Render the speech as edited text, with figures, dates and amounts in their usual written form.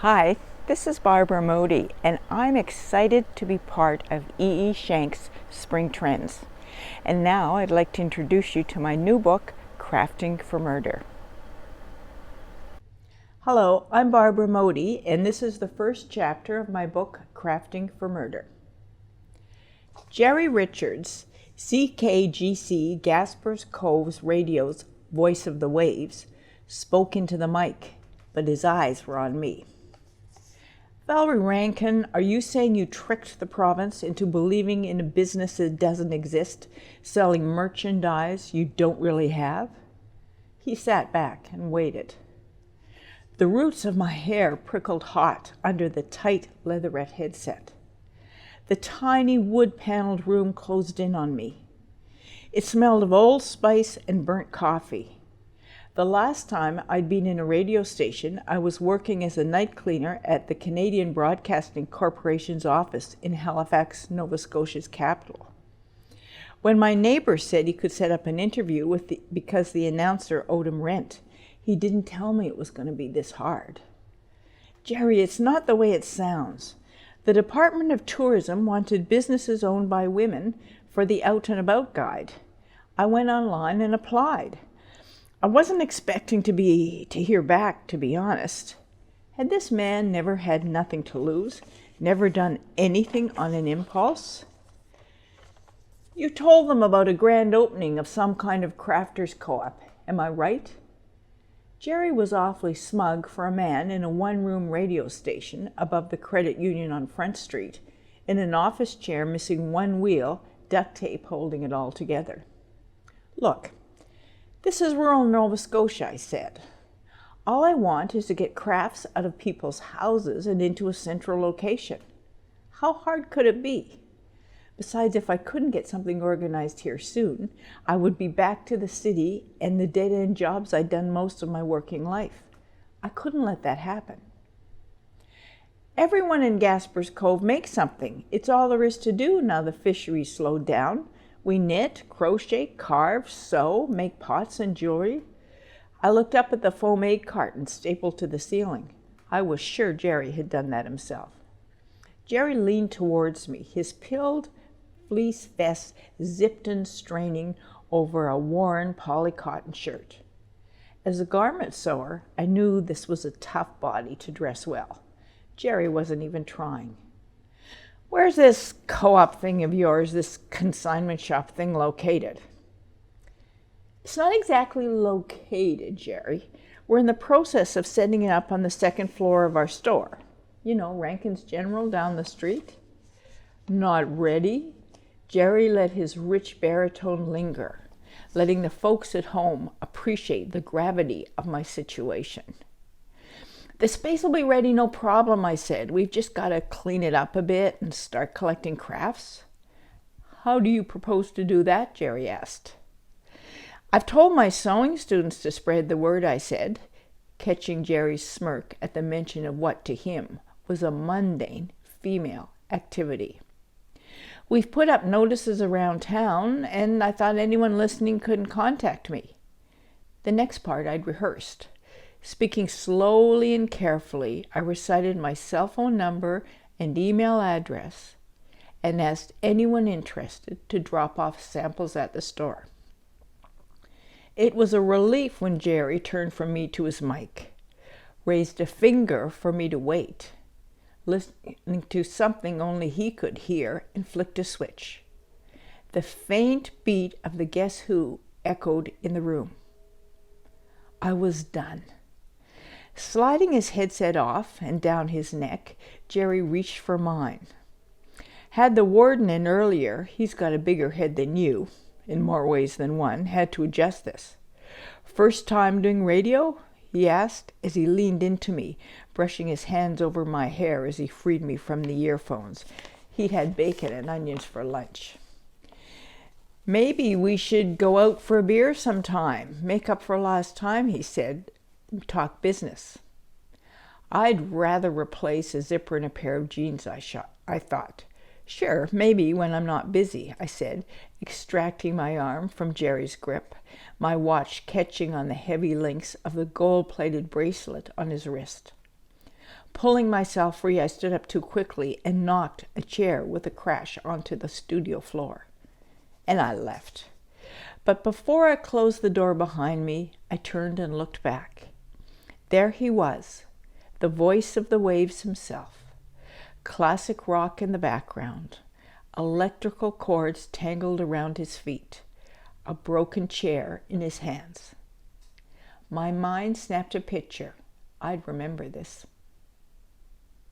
Hi, this is Barbara Emodi, and I'm excited to be part of E.E. Shank's Spring Trends. And now I'd like to introduce you to my new book, Crafting for Murder. Hello, I'm Barbara Emodi, and this is the first chapter of my book, Crafting for Murder. Jerry Richards, CKGC Gasper's Cove's radio's voice of the waves, spoke into the mic, but his eyes were on me. Valerie Rankin, are you saying you tricked the province into believing in a business that doesn't exist, selling merchandise you don't really have? He sat back and waited. The roots of my hair prickled hot under the tight leatherette headset. The tiny wood-paneled room closed in on me. It smelled of Old Spice and burnt coffee. The last time I'd been in a radio station, I was working as a night cleaner at the Canadian Broadcasting Corporation's office in Halifax, Nova Scotia's capital. When my neighbor said he could set up an interview because the announcer owed him rent, he didn't tell me it was going to be this hard. Jerry, it's not the way it sounds. The Department of Tourism wanted businesses owned by women for the Out and About guide. I went online and applied. I wasn't expecting to hear back, to be honest. Had this man never had nothing to lose, never done anything on an impulse? You told them about a grand opening of some kind of crafters co-op, am I right? Jerry was awfully smug for a man in a one-room radio station above the credit union on Front Street, in an office chair missing one wheel, duct tape holding it all together. Look, this is rural Nova Scotia, I said. All I want is to get crafts out of people's houses and into a central location. How hard could it be? Besides, if I couldn't get something organized here soon, I would be back to the city and the dead-end jobs I'd done most of my working life. I couldn't let that happen. Everyone in Gasper's Cove makes something. It's all there is to do now the fishery's slowed down. We knit, crochet, carve, sew, make pots and jewelry. I looked up at the foam egg carton stapled to the ceiling. I was sure Jerry had done that himself. Jerry leaned towards me, his pilled fleece vest zipped and straining over a worn polycotton shirt. As a garment sewer, I knew this was a tough body to dress well. Jerry wasn't even trying. Where's this co-op thing of yours, this consignment shop thing, located? It's not exactly located, Jerry. We're in the process of setting it up on the second floor of our store. You know, Rankin's General down the street. Not ready? Jerry let his rich baritone linger, letting the folks at home appreciate the gravity of my situation. The space will be ready, no problem, I said. We've just got to clean it up a bit and start collecting crafts. How do you propose to do that? Jerry asked. I've told my sewing students to spread the word, I said, catching Jerry's smirk at the mention of what to him was a mundane female activity. We've put up notices around town, and I thought anyone listening couldn't contact me. The next part I'd rehearsed. Speaking slowly and carefully, I recited my cell phone number and email address and asked anyone interested to drop off samples at the store. It was a relief when Jerry turned from me to his mic, raised a finger for me to wait, listening to something only he could hear, and flicked a switch. The faint beat of the Guess Who echoed in the room. I was done. Sliding his headset off and down his neck, Jerry reached for mine. Had the warden in earlier, he's got a bigger head than you, in more ways than one, had to adjust this. First time doing radio? He asked as he leaned into me, brushing his hands over my hair as he freed me from the earphones. He'd had bacon and onions for lunch. Maybe we should go out for a beer sometime, make up for last time, he said. Talk business. I'd rather replace a zipper and a pair of jeans, I thought. Sure, maybe when I'm not busy, I said, extracting my arm from Jerry's grip, my watch catching on the heavy links of the gold-plated bracelet on his wrist. Pulling myself free, I stood up too quickly and knocked a chair with a crash onto the studio floor. And I left. But before I closed the door behind me, I turned and looked back. There he was, the voice of the waves himself. Classic rock in the background, electrical cords tangled around his feet, a broken chair in his hands. My mind snapped a picture. I'd remember this.